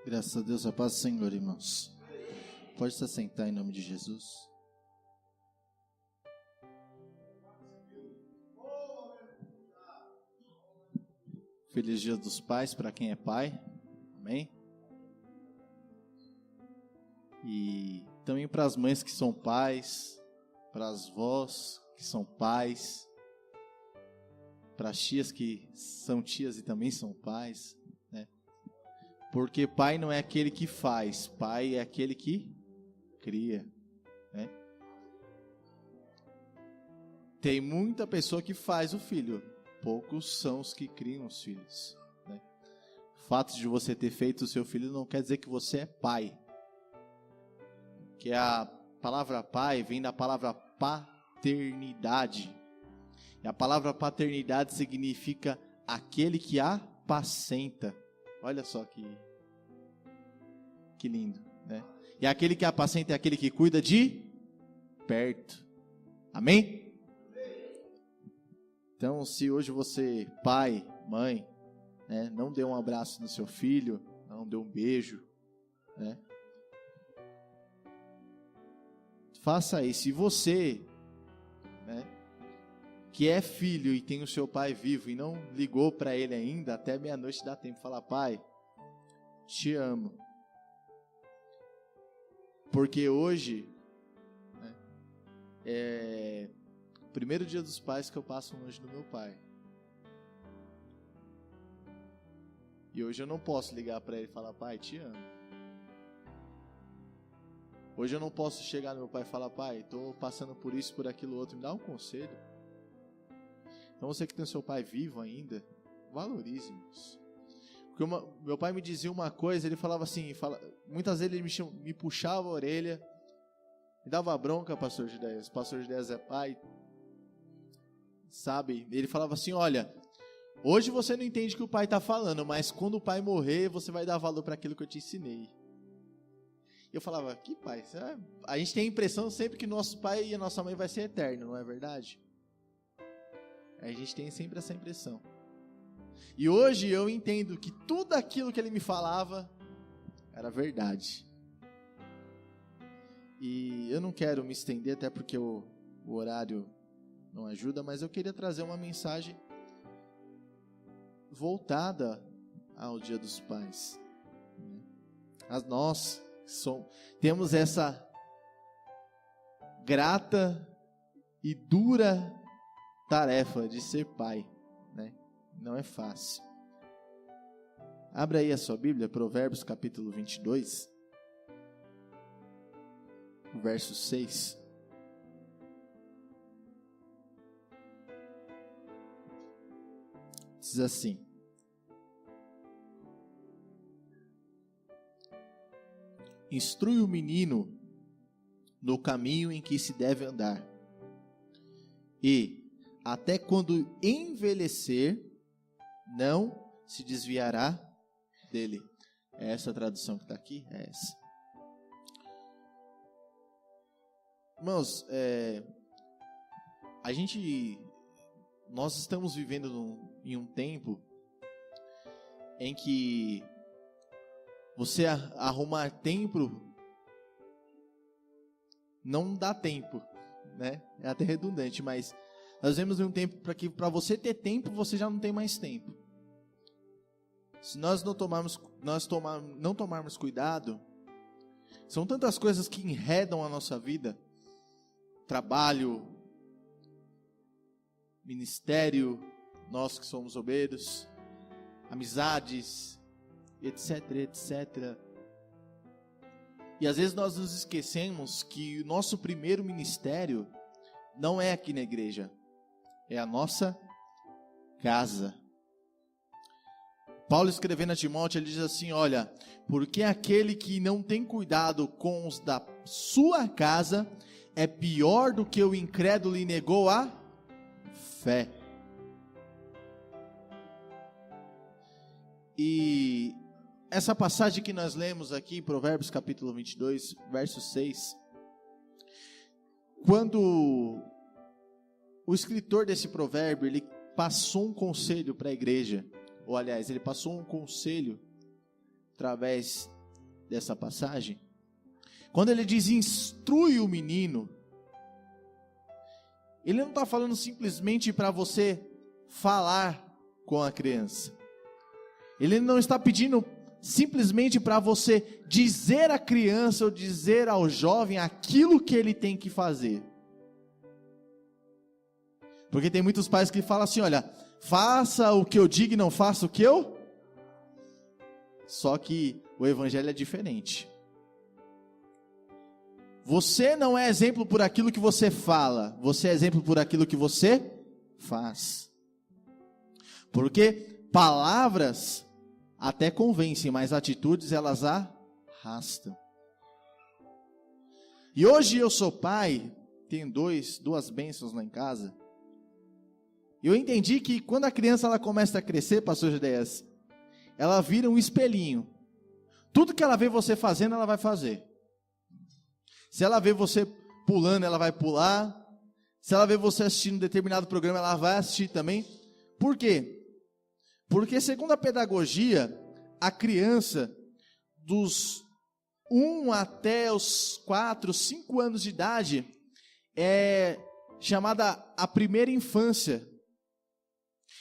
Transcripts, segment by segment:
Graças a Deus, a paz do Senhor, irmãos. Pode se assentar em nome de Jesus. Feliz Dia dos Pais para quem é pai. Amém? E também para as mães que são pais, para as vós que são pais, para as tias que são tias e também são pais, né? Porque pai não é aquele que faz, pai é aquele que cria, né? Tem muita pessoa que faz o filho, poucos são os que criam os filhos, né? O fato de você ter feito o seu filho não quer dizer que você é pai. Que a palavra pai vem da palavra paternidade. E a palavra paternidade significa aquele que apacenta. Olha só que lindo, né? E aquele que apacenta é aquele que cuida de perto. Amém? Então, se hoje você, pai, mãe, né, não deu um abraço no seu filho, não deu um beijo, né? Faça isso. E você, né, que é filho e tem o seu pai vivo e não ligou para ele ainda, até meia-noite dá tempo de falar: pai, te amo. Porque hoje, né, é o primeiro dia dos pais que eu passo longe do meu pai. E hoje eu não posso ligar para ele e falar: pai, te amo. Hoje eu não posso chegar no meu pai e falar: pai, estou passando por isso, por aquilo outro, me dá um conselho. Então você que tem o seu pai vivo ainda, valorize-nos. Porque meu pai me dizia uma coisa, ele falava assim, muitas vezes ele me puxava a orelha, me dava bronca, pastor Judéias. Pastor Judéias é pai, sabe? Ele falava assim: olha, hoje você não entende o que o pai está falando, mas quando o pai morrer, você vai dar valor para aquilo que eu te ensinei. Eu falava: que pai? A gente tem a impressão sempre que nosso pai e a nossa mãe vai ser eterno, não é verdade? A gente tem sempre essa impressão. E hoje eu entendo que tudo aquilo que ele me falava era verdade. E eu não quero me estender, até porque o horário não ajuda, mas eu queria trazer uma mensagem voltada ao Dia dos Pais. Nós temos essa grata e dura tarefa de ser pai, né? Não é fácil. Abra aí a sua Bíblia, Provérbios capítulo 22, verso 6. Diz assim: instrui o menino no caminho em que se deve andar, e até quando envelhecer, não se desviará dele. É essa a tradução que está aqui? É essa. Irmãos, nós estamos vivendo em um tempo em que você arrumar tempo não dá tempo, né? É até redundante, mas nós vemos um tempo para você ter tempo, você já não tem mais tempo. Se nós não tomarmos cuidado, são tantas coisas que enredam a nossa vida: trabalho, ministério, nós que somos obreiros, amizades, etc, etc. E às vezes nós nos esquecemos que o nosso primeiro ministério não é aqui na igreja, é a nossa casa. Paulo, escrevendo a Timóteo, ele diz assim: olha, porque aquele que não tem cuidado com os da sua casa é pior do que o incrédulo e negou a fé. E essa passagem que nós lemos aqui, Provérbios capítulo 22, verso 6, quando o escritor desse provérbio, ele passou um conselho para a igreja, ou aliás, ele passou um conselho através dessa passagem, quando ele diz instrui o menino, ele não está falando simplesmente para você falar com a criança. Ele não está pedindo simplesmente para você dizer à criança ou dizer ao jovem aquilo que ele tem que fazer. Porque tem muitos pais que falam assim, olha, faça o que eu digo e não faça o que eu... Só que o evangelho é diferente. Você não é exemplo por aquilo que você fala, você é exemplo por aquilo que você faz. Porque palavras até convencem, mas atitudes elas arrastam. E hoje eu sou pai, tenho duas bênçãos lá em casa. E eu entendi que quando a criança ela começa a crescer, pastor Gedeias, ela vira um espelhinho. Tudo que ela vê você fazendo, ela vai fazer. Se ela vê você pulando, ela vai pular. Se ela vê você assistindo um determinado programa, ela vai assistir também. Por quê? Porque segundo a pedagogia, a criança dos 1 até os 4, 5 anos de idade é chamada a primeira infância.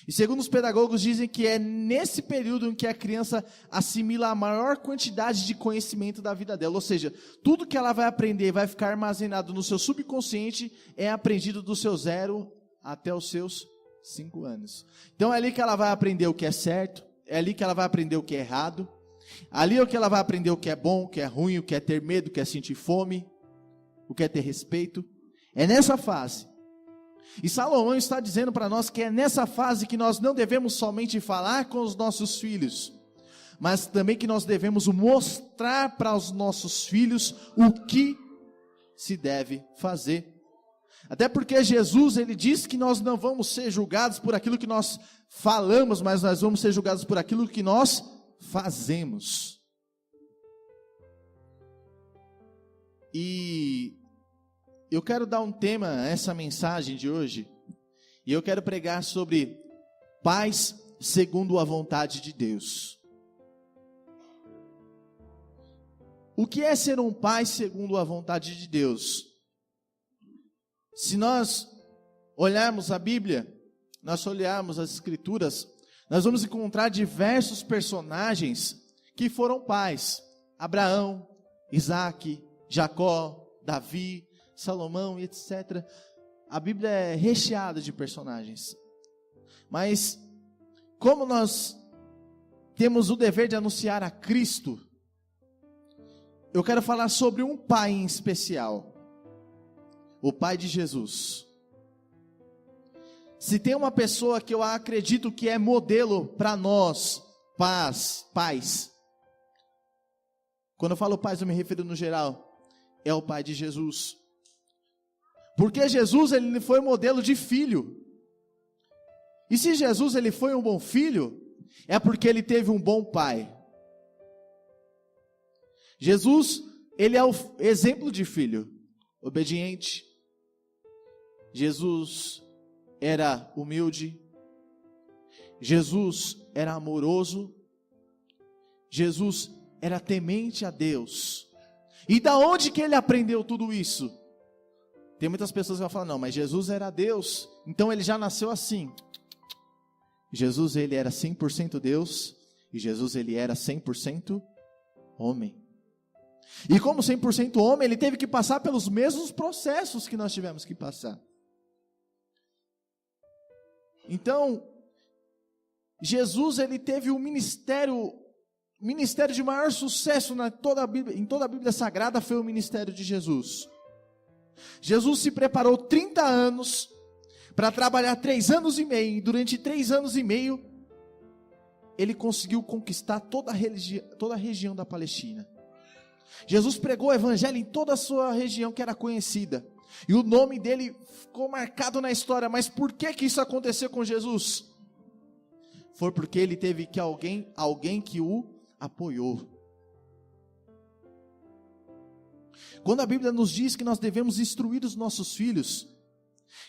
E segundo os pedagogos dizem que é nesse período em que a criança assimila a maior quantidade de conhecimento da vida dela. Ou seja, tudo que ela vai aprender vai ficar armazenado no seu subconsciente, é aprendido do seu 0 até os seus 5 anos. Então é ali que ela vai aprender o que é certo, é ali que ela vai aprender o que é errado, ali é que ela vai aprender o que é bom, o que é ruim, o que é ter medo, o que é sentir fome, o que é ter respeito. É nessa fase. E Salomão está dizendo para nós que é nessa fase que nós não devemos somente falar com os nossos filhos, mas também que nós devemos mostrar para os nossos filhos o que se deve fazer. Até porque Jesus, ele diz que nós não vamos ser julgados por aquilo que nós falamos, mas nós vamos ser julgados por aquilo que nós fazemos. E eu quero dar um tema a essa mensagem de hoje, e eu quero pregar sobre pais segundo a vontade de Deus. O que é ser um pai segundo a vontade de Deus? Se nós olharmos a Bíblia, nós olharmos as Escrituras, nós vamos encontrar diversos personagens que foram pais. Abraão, Isaac, Jacó, Davi, Salomão e etc. A Bíblia é recheada de personagens. Mas, como nós temos o dever de anunciar a Cristo, eu quero falar sobre um pai em especial. O pai de Jesus. Se tem uma pessoa que eu acredito que é modelo para nós, pais. Quando eu falo pais, eu me refiro no geral, é o pai de Jesus. Porque Jesus, ele foi modelo de filho. E se Jesus, ele foi um bom filho, é porque ele teve um bom pai. Jesus, ele é o exemplo de filho, obediente. Jesus era humilde. Jesus era amoroso. Jesus era temente a Deus. E da onde que ele aprendeu tudo isso? Tem muitas pessoas que vão falar, não, mas Jesus era Deus, então ele já nasceu assim. Jesus, ele era 100% Deus, e Jesus, ele era 100% homem. E como 100% homem, ele teve que passar pelos mesmos processos que nós tivemos que passar. Então, Jesus, ele teve um ministério de maior sucesso em toda a Bíblia Sagrada, foi o ministério de Jesus. Jesus se preparou 30 anos para trabalhar 3 anos e meio, e durante 3 anos e meio, ele conseguiu conquistar toda a região da Palestina. Jesus pregou o evangelho em toda a sua região que era conhecida, e o nome dele ficou marcado na história. Mas por que isso aconteceu com Jesus? Foi porque ele teve que alguém que o apoiou. Quando a Bíblia nos diz que nós devemos instruir os nossos filhos,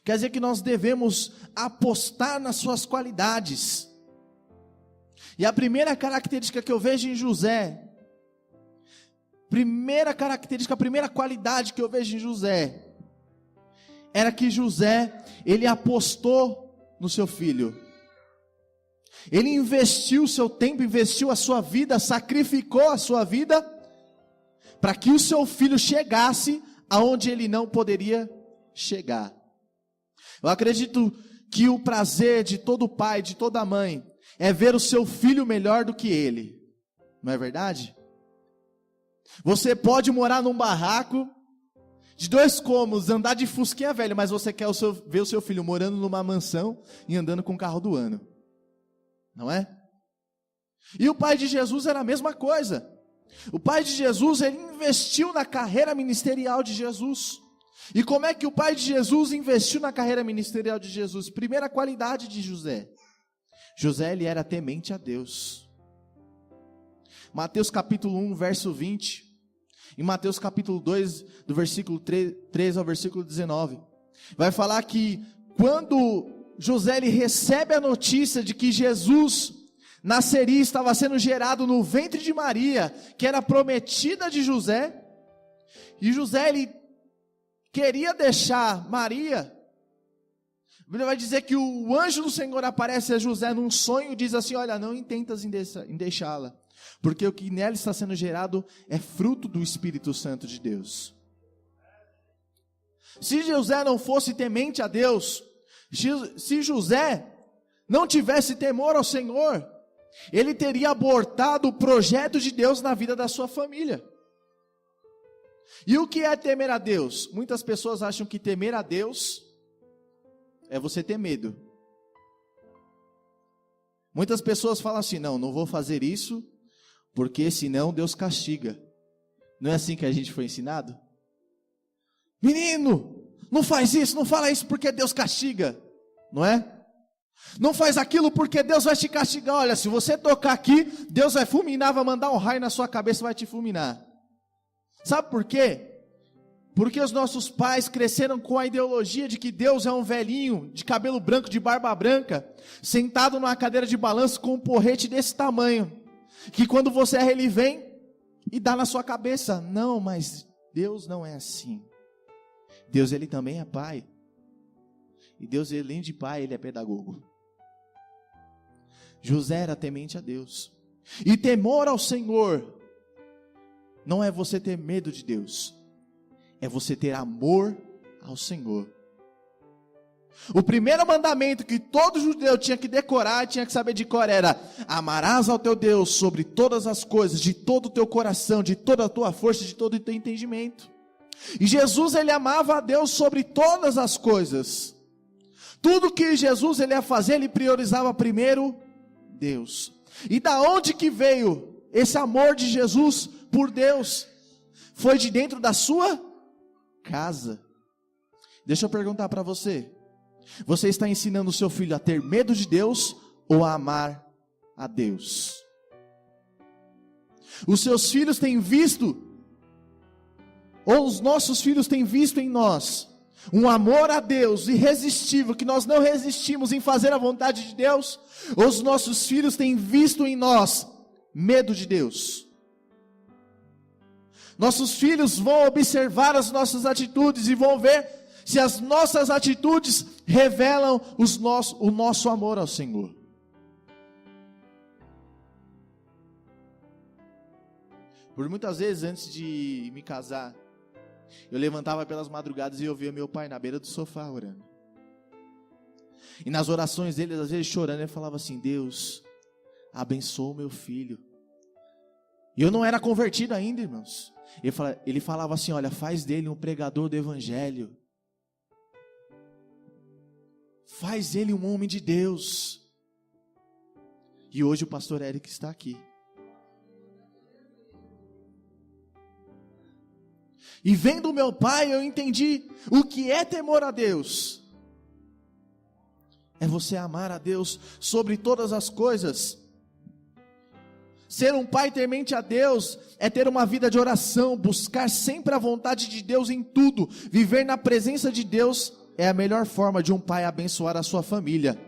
quer dizer que nós devemos apostar nas suas qualidades. E a primeira característica que eu vejo em José, a primeira qualidade que eu vejo em José, era que José, ele apostou no seu filho. Ele investiu o seu tempo, investiu a sua vida, sacrificou a sua vida, para que o seu filho chegasse aonde ele não poderia chegar. Eu acredito que o prazer de todo pai, de toda mãe, é ver o seu filho melhor do que ele. Não é verdade? Você pode morar num barraco de 2 cômodos, andar de fusquinha velha, mas você quer ver o seu filho morando numa mansão e andando com o carro do ano. Não é? E o pai de Jesus era a mesma coisa. O pai de Jesus, ele investiu na carreira ministerial de Jesus. E como é que o pai de Jesus investiu na carreira ministerial de Jesus? Primeira qualidade de José. José, ele era temente a Deus. Mateus capítulo 1, verso 20. Em Mateus capítulo 2, do versículo 13 ao versículo 19. Vai falar que quando José, ele recebe a notícia de que Jesus nasceria, estava sendo gerado no ventre de Maria, que era prometida de José. E José, ele queria deixar Maria. A Bíblia vai dizer que o anjo do Senhor aparece a José num sonho e diz assim: olha, não intentas em deixá-la, porque o que nela está sendo gerado é fruto do Espírito Santo de Deus. Se José não fosse temente a Deus, se José não tivesse temor ao Senhor, ele teria abortado o projeto de Deus na vida da sua família. E o que é temer a Deus? Muitas pessoas acham que temer a Deus é você ter medo. Muitas pessoas falam assim: não vou fazer isso, porque senão Deus castiga. Não é assim que a gente foi ensinado? Menino, não faz isso, não fala isso, porque Deus castiga. Não é? Não faz aquilo porque Deus vai te castigar. Olha, se você tocar aqui, Deus vai fulminar, vai mandar um raio na sua cabeça e vai te fulminar. Sabe por quê? Porque os nossos pais cresceram com a ideologia de que Deus é um velhinho, de cabelo branco, de barba branca, sentado numa cadeira de balanço com um porrete desse tamanho, que quando você erra, ele vem e dá na sua cabeça. Não, mas Deus não é assim. Deus, ele também é pai. E Deus, além de pai, ele é pedagogo. José era temente a Deus. E temor ao Senhor não é você ter medo de Deus, é você ter amor ao Senhor. O primeiro mandamento que todo judeu tinha que decorar, tinha que saber de cor, era: amarás ao teu Deus sobre todas as coisas, de todo o teu coração, de toda a tua força, de todo o teu entendimento. E Jesus, ele amava a Deus sobre todas as coisas. Tudo que Jesus, ele ia fazer, ele priorizava primeiro Deus. E da onde que veio esse amor de Jesus por Deus? Foi de dentro da sua casa. Deixa eu perguntar para você: você está ensinando o seu filho a ter medo de Deus ou a amar a Deus? Os seus filhos têm visto, ou os nossos filhos têm visto em nós, um amor a Deus irresistível, que nós não resistimos em fazer a vontade de Deus? Ou os nossos filhos têm visto em nós medo de Deus? Nossos filhos vão observar as nossas atitudes e vão ver se as nossas atitudes revelam o nosso amor ao Senhor. Por muitas vezes, antes de me casar, eu levantava pelas madrugadas e eu via meu pai na beira do sofá orando. E nas orações dele, às vezes chorando, ele falava assim: Deus, abençoa o meu filho. E eu não era convertido ainda, irmãos. Ele falava assim: olha, faz dele um pregador do evangelho. Faz ele um homem de Deus. E hoje o pastor Eric está aqui. E vendo o meu pai, eu entendi o que é temor a Deus. É você amar a Deus sobre todas as coisas. Ser um pai temente a Deus é ter uma vida de oração, buscar sempre a vontade de Deus em tudo. Viver na presença de Deus é a melhor forma de um pai abençoar a sua família.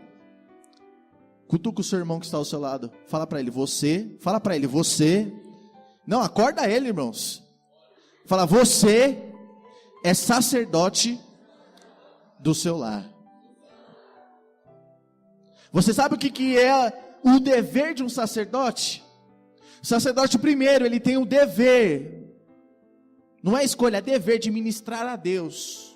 Cutuca o seu irmão que está ao seu lado. Fala para ele, você. Fala para ele, você. Não, acorda ele, irmãos. Fala, você é sacerdote do seu lar. Você sabe o que é o dever de um sacerdote? O sacerdote, primeiro, ele tem o dever, não é escolha, é dever de ministrar a Deus.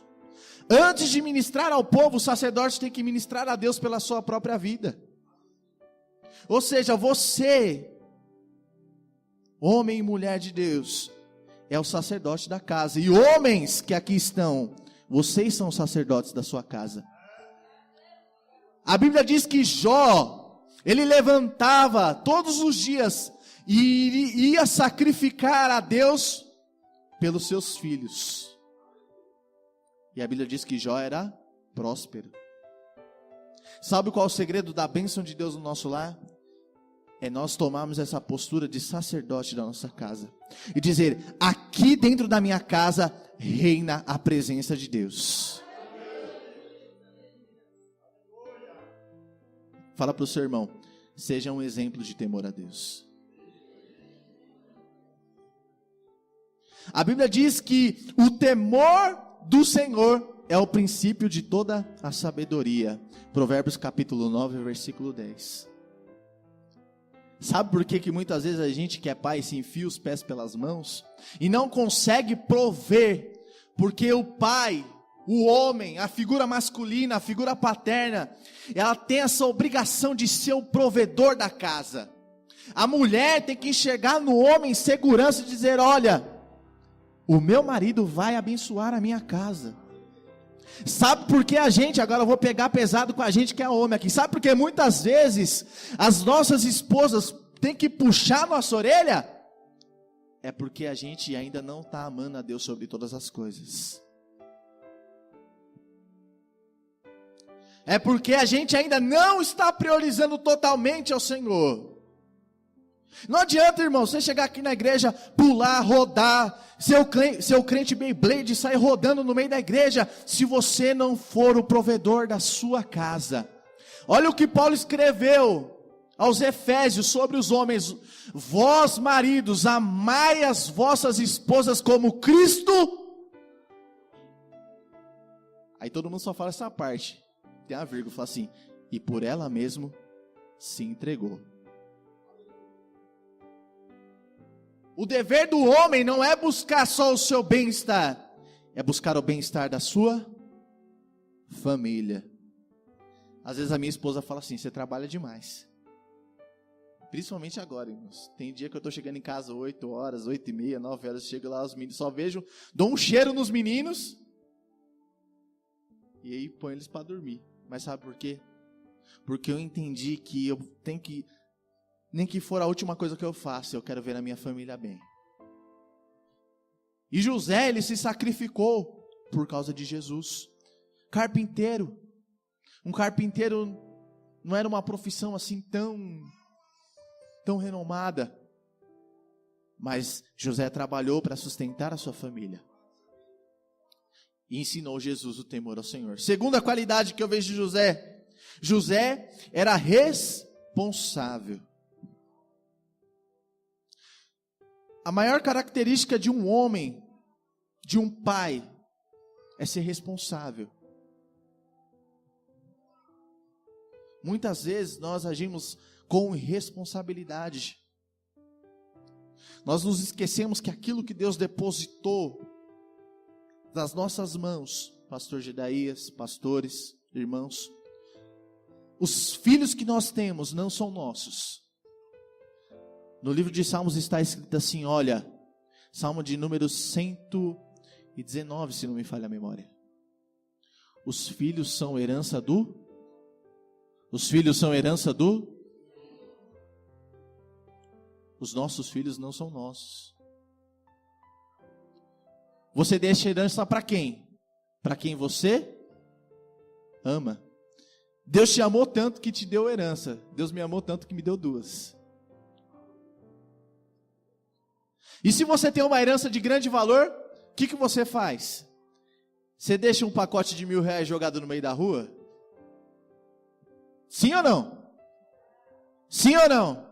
Antes de ministrar ao povo, o sacerdote tem que ministrar a Deus pela sua própria vida. Ou seja, você, homem e mulher de Deus, é o sacerdote da casa. E homens que aqui estão, vocês são os sacerdotes da sua casa. A Bíblia diz que Jó, ele levantava todos os dias e ia sacrificar a Deus pelos seus filhos. E a Bíblia diz que Jó era próspero. Sabe qual é o segredo da bênção de Deus no nosso lar? É nós tomarmos essa postura de sacerdote da nossa casa e dizer, aqui dentro da minha casa reina a presença de Deus. Fala para o seu irmão, seja um exemplo de temor a Deus. A Bíblia diz que o temor do Senhor é o princípio de toda a sabedoria. Provérbios capítulo 9, versículo 10. Sabe por que muitas vezes a gente que é pai se enfia os pés pelas mãos e não consegue prover? Porque o pai, o homem, a figura masculina, a figura paterna, ela tem essa obrigação de ser o provedor da casa. A mulher tem que enxergar no homem segurança e dizer, olha, o meu marido vai abençoar a minha casa. Sabe por que a gente, agora eu vou pegar pesado com a gente que é homem aqui, sabe por que muitas vezes as nossas esposas têm que puxar nossa orelha? É porque a gente ainda não está amando a Deus sobre todas as coisas. É porque a gente ainda não está priorizando totalmente ao Senhor. Não adianta, irmão, você chegar aqui na igreja, pular, rodar, seu crente Beyblade, sair rodando no meio da igreja, se você não for o provedor da sua casa. Olha o que Paulo escreveu aos Efésios sobre os homens: vós maridos, amai as vossas esposas como Cristo. Aí todo mundo só fala essa parte, tem a vírgula, fala assim, e por ela mesmo se entregou. O dever do homem não é buscar só o seu bem-estar, é buscar o bem-estar da sua família. Às vezes a minha esposa fala assim, você trabalha demais. Principalmente agora, irmãos. Tem dia que eu estou chegando em casa 8 horas, 8h30, 9 horas, chego lá, os meninos, só vejo, dou um cheiro nos meninos, e aí põe eles para dormir. Mas sabe por quê? Porque eu entendi que eu tenho que, nem que for a última coisa que eu faço, eu quero ver a minha família bem. E José, ele se sacrificou por causa de Jesus. Carpinteiro. Um carpinteiro não era uma profissão assim tão renomada. Mas José trabalhou para sustentar a sua família. E ensinou Jesus o temor ao Senhor. Segunda qualidade que eu vejo de José. José era responsável. A maior característica de um homem, de um pai, é ser responsável. Muitas vezes nós agimos com irresponsabilidade. Nós nos esquecemos que aquilo que Deus depositou nas nossas mãos, pastor Gedaías, pastores, irmãos, os filhos que nós temos não são nossos. No livro de Salmos está escrito assim, olha, Salmo de número 119, se não me falha a memória. Os filhos são herança do... Os nossos filhos não são nossos. Você deixa herança para quem? Para quem você ama. Deus te amou tanto que te deu herança. Deus me amou tanto que me deu 2. E se você tem uma herança de grande valor, o que você faz? Você deixa um pacote de R$1.000 jogado no meio da rua? Sim ou não? Sim ou não?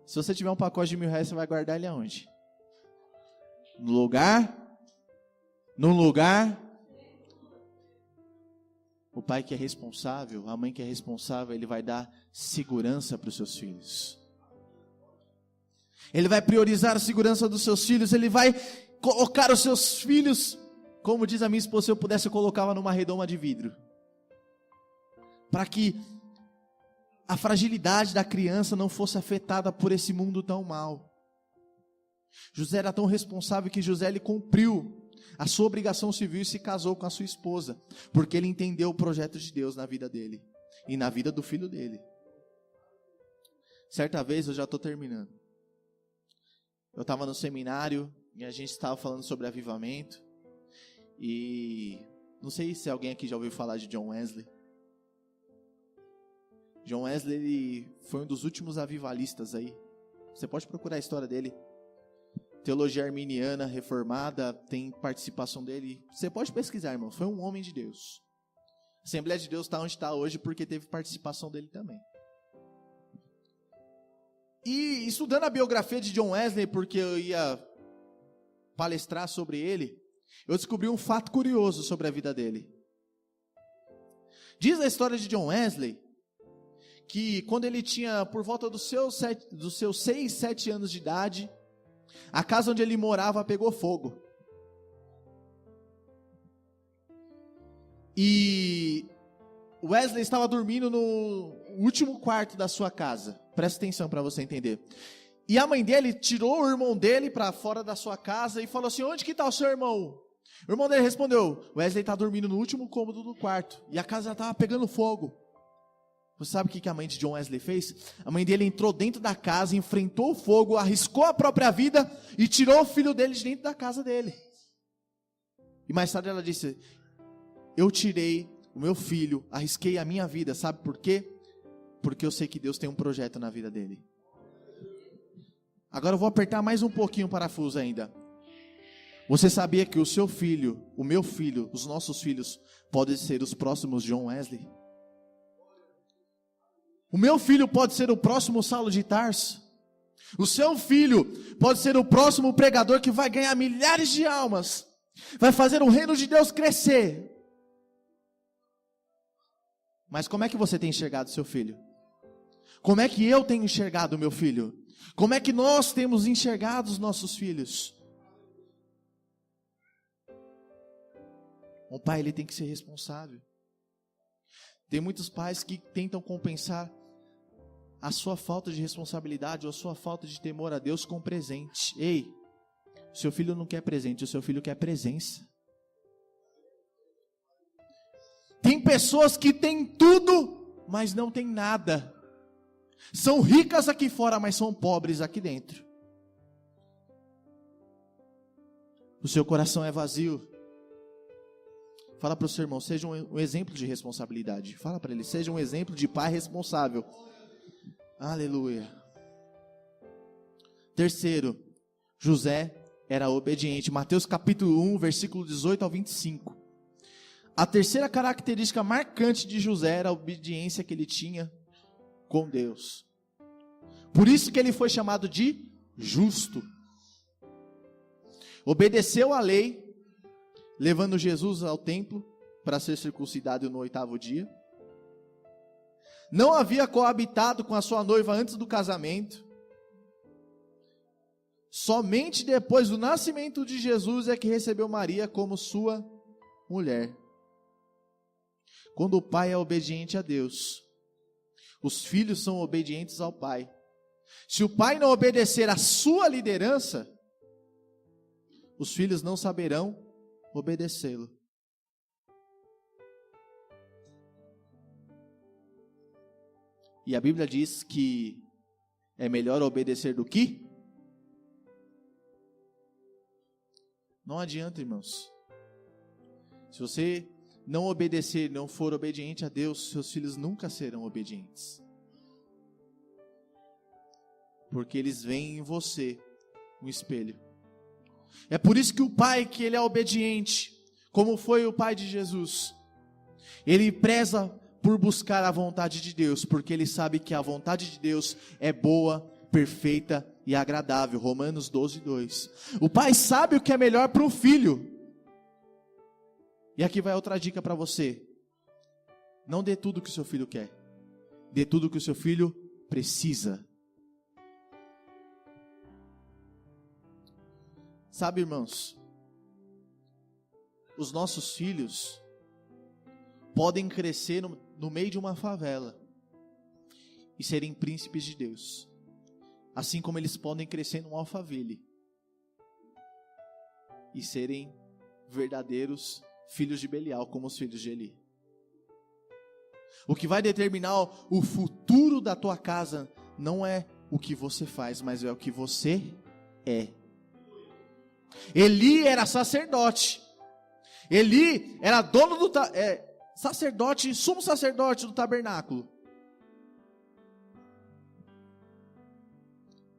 Se você tiver um pacote de R$1.000, você vai guardar ele aonde? No lugar? Num lugar? O pai que é responsável, a mãe que é responsável, ele vai dar segurança para os seus filhos. Ele vai priorizar a segurança dos seus filhos, ele vai colocar os seus filhos, como diz a minha esposa, se eu pudesse eu colocava numa redoma de vidro. Para que a fragilidade da criança não fosse afetada por esse mundo tão mal. José era tão responsável que José ele cumpriu a sua obrigação civil e se casou com a sua esposa, porque ele entendeu o projeto de Deus na vida dele e na vida do filho dele. Certa vez, eu já estou terminando, eu estava no seminário e a gente estava falando sobre avivamento, e não sei se alguém aqui já ouviu falar de John Wesley. John Wesley ele foi um dos últimos avivalistas aí. Você pode procurar a história dele. Teologia arminiana, reformada, tem participação dele. Você pode pesquisar, irmão. Foi um homem de Deus. A Assembleia de Deus está onde está hoje porque teve participação dele também. E estudando a biografia de John Wesley, porque eu ia palestrar sobre ele, eu descobri um fato curioso sobre a vida dele. Diz a história de John Wesley que quando ele tinha por volta dos seus 6, 7 anos de idade, a casa onde ele morava pegou fogo. E Wesley estava dormindo no último quarto da sua casa. Presta atenção para você entender. E a mãe dele tirou o irmão dele para fora da sua casa e falou assim: onde que está o seu irmão? O irmão dele respondeu: Wesley está dormindo no último cômodo do quarto. E a casa estava pegando fogo. Você sabe o que a mãe de John Wesley fez? A mãe dele entrou dentro da casa, enfrentou o fogo, arriscou a própria vida e tirou o filho dele de dentro da casa dele. E mais tarde ela disse: eu tirei o meu filho, arrisquei a minha vida. Sabe por quê? Porque eu sei que Deus tem um projeto na vida dele. Agora eu vou apertar mais um pouquinho o parafuso ainda. Você sabia que o seu filho, o meu filho, os nossos filhos podem ser os próximos John Wesley? O meu filho pode ser o próximo Saulo de Tarso. O seu filho pode ser o próximo pregador que vai ganhar milhares de almas. Vai fazer o reino de Deus crescer. Mas como é que você tem enxergado seu filho? Como é que eu tenho enxergado o meu filho? Como é que nós temos enxergado os nossos filhos? O pai ele tem que ser responsável. Tem muitos pais que tentam compensar a sua falta de responsabilidade ou a sua falta de temor a Deus com presente. Ei, o seu filho não quer presente, o seu filho quer presença. Tem pessoas que têm tudo, mas não têm nada. São ricas aqui fora, mas são pobres aqui dentro. O seu coração é vazio. Fala para o seu irmão, seja um exemplo de responsabilidade. Fala para ele, seja um exemplo de pai responsável. Aleluia. Terceiro, José era obediente. Mateus capítulo 1, versículo 18 ao 25. A terceira característica marcante de José era a obediência que ele tinha com Deus. Por isso que ele foi chamado de justo. Obedeceu à lei, levando Jesus ao templo para ser circuncidado no 8º dia. Não havia coabitado com a sua noiva antes do casamento. Somente depois do nascimento de Jesus é que recebeu Maria como sua mulher. Quando o pai é obediente a Deus, os filhos são obedientes ao pai. Se o pai não obedecer à sua liderança, os filhos não saberão obedecê-lo. E a Bíblia diz que é melhor obedecer do que? Não adianta, irmãos. Se você não obedecer, não for obediente a Deus, seus filhos nunca serão obedientes. Porque eles veem em você um espelho. É por isso que o pai, que ele é obediente, como foi o pai de Jesus, ele preza por buscar a vontade de Deus, porque ele sabe que a vontade de Deus é boa, perfeita e agradável. Romanos 12:2. O pai sabe o que é melhor para o filho. E aqui vai outra dica para você. Não dê tudo que o seu filho quer. Dê tudo que o seu filho precisa. Sabe, irmãos, os nossos filhos podem crescer no meio de uma favela e serem príncipes de Deus, assim como eles podem crescer num Alphaville e serem verdadeiros filhos de Belial, como os filhos de Eli. O que vai determinar o futuro da tua casa não é o que você faz, mas é o que você é. Eli era sacerdote. Eli era dono do sacerdote, sumo sacerdote do tabernáculo.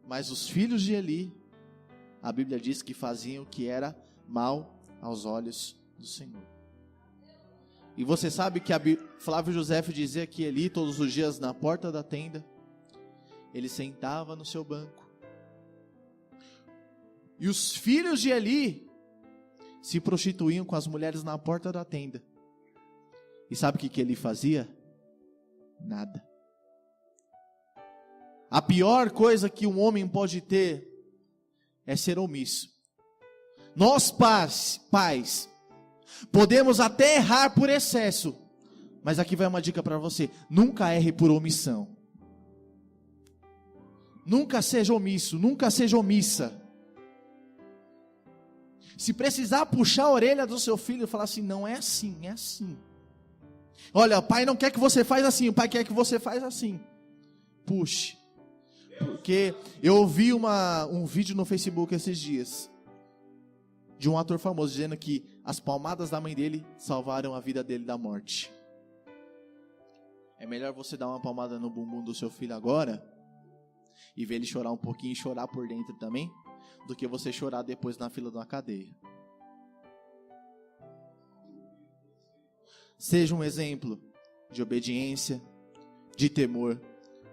Mas os filhos de Eli, a Bíblia diz que faziam o que era mal aos olhos do Senhor. E você sabe que Flávio Josefo dizia que Eli, todos os dias na porta da tenda, ele sentava no seu banco. E os filhos de Eli se prostituíam com as mulheres na porta da tenda. E sabe o que Eli fazia? Nada. A pior coisa que um homem pode ter é ser omisso. Nós pais, podemos até errar por excesso, mas aqui vai uma dica para você: nunca erre por omissão. Nunca seja omisso, nunca seja omissa. Se precisar puxar a orelha do seu filho e falar assim: não é assim, é assim. Olha, o pai não quer que você faça assim, o pai quer que você faça assim. Puxe. Porque eu ouvi um vídeo no Facebook esses dias de um ator famoso dizendo que as palmadas da mãe dele salvaram a vida dele da morte. É melhor você dar uma palmada no bumbum do seu filho agora e ver ele chorar um pouquinho e chorar por dentro também, do que você chorar depois na fila de uma cadeia. Seja um exemplo de obediência, de temor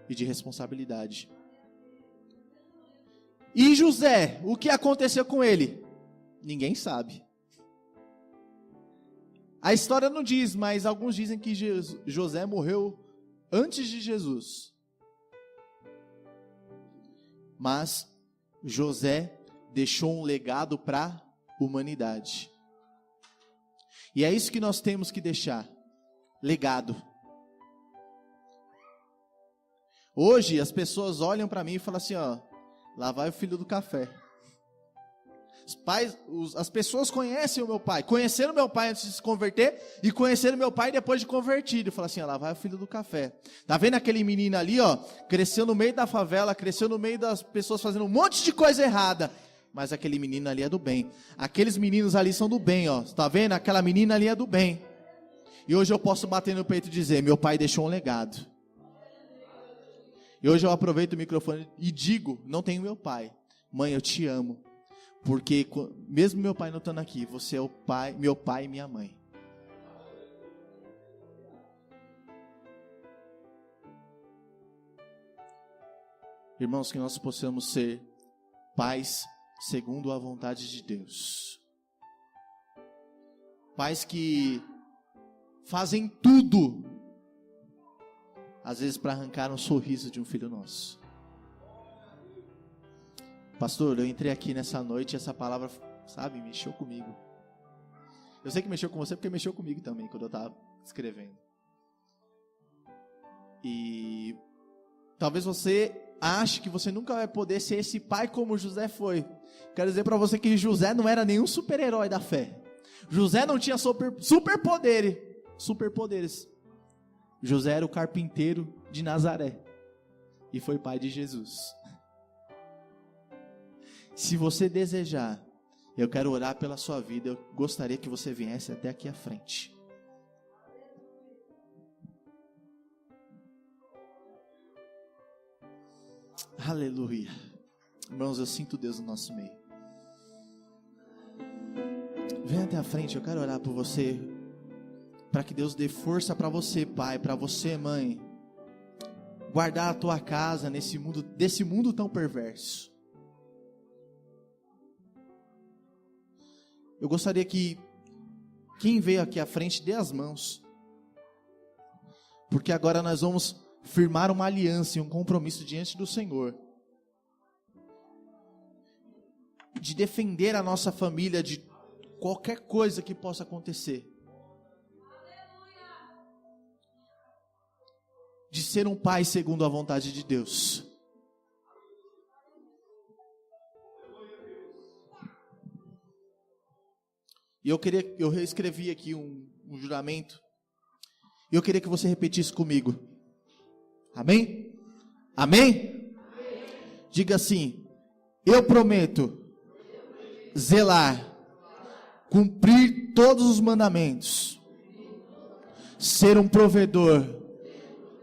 e de responsabilidade. E José, o que aconteceu com ele? Ninguém sabe. A história não diz, mas alguns dizem que José morreu antes de Jesus. Mas José deixou um legado para a humanidade. E é isso que nós temos que deixar: legado. Hoje as pessoas olham para mim e falam assim: ó, lá vai o filho do café. As pessoas conhecem o meu pai, conheceram meu pai antes de se converter e conheceram meu pai depois de convertido. Fala assim: ó, lá vai o filho do café. Tá vendo aquele menino ali, ó, cresceu no meio da favela, cresceu no meio das pessoas fazendo um monte de coisa errada, mas aquele menino ali é do bem. Aqueles meninos ali são do bem, ó. Tá vendo? Aquela menina ali é do bem. E hoje eu posso bater no peito e dizer: meu pai deixou um legado. E hoje eu aproveito o microfone e digo: não tenho meu pai. Mãe, eu te amo. Porque mesmo meu pai não estando aqui, você é o pai, meu pai e minha mãe. Irmãos, que nós possamos ser pais segundo a vontade de Deus. Pais que fazem tudo, às vezes para arrancar um sorriso de um filho nosso. Pastor, eu entrei aqui nessa noite e essa palavra, sabe, mexeu comigo. Eu sei que mexeu com você porque mexeu comigo também, quando eu estava escrevendo. E talvez você ache que você nunca vai poder ser esse pai como José foi. Quero dizer para você que José não era nenhum super-herói da fé. José não tinha superpoderes. José era o carpinteiro de Nazaré e foi pai de Jesus. Se você desejar, eu quero orar pela sua vida. Eu gostaria que você viesse até aqui à frente. Aleluia. Irmãos, eu sinto Deus no nosso meio. Vem até a frente, eu quero orar por você. para que Deus dê força para você, pai, para você, mãe, guardar a tua casa desse mundo tão perverso. Eu gostaria que quem veio aqui à frente dê as mãos, porque agora nós vamos firmar uma aliança e um compromisso diante do Senhor, de defender a nossa família de qualquer coisa que possa acontecer, de ser um pai segundo a vontade de Deus. E eu reescrevi aqui um juramento, e eu queria que você repetisse comigo. Amém? Amém? Diga assim: eu prometo zelar, cumprir todos os mandamentos, ser um provedor,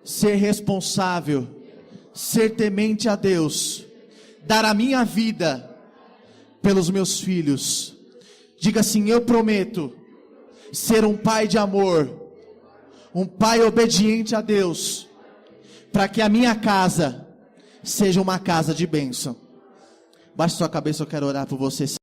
ser responsável, ser temente a Deus, dar a minha vida pelos meus filhos. Diga assim: eu prometo ser um pai de amor, um pai obediente a Deus, para que a minha casa seja uma casa de bênção. Baixe sua cabeça, eu quero orar por você.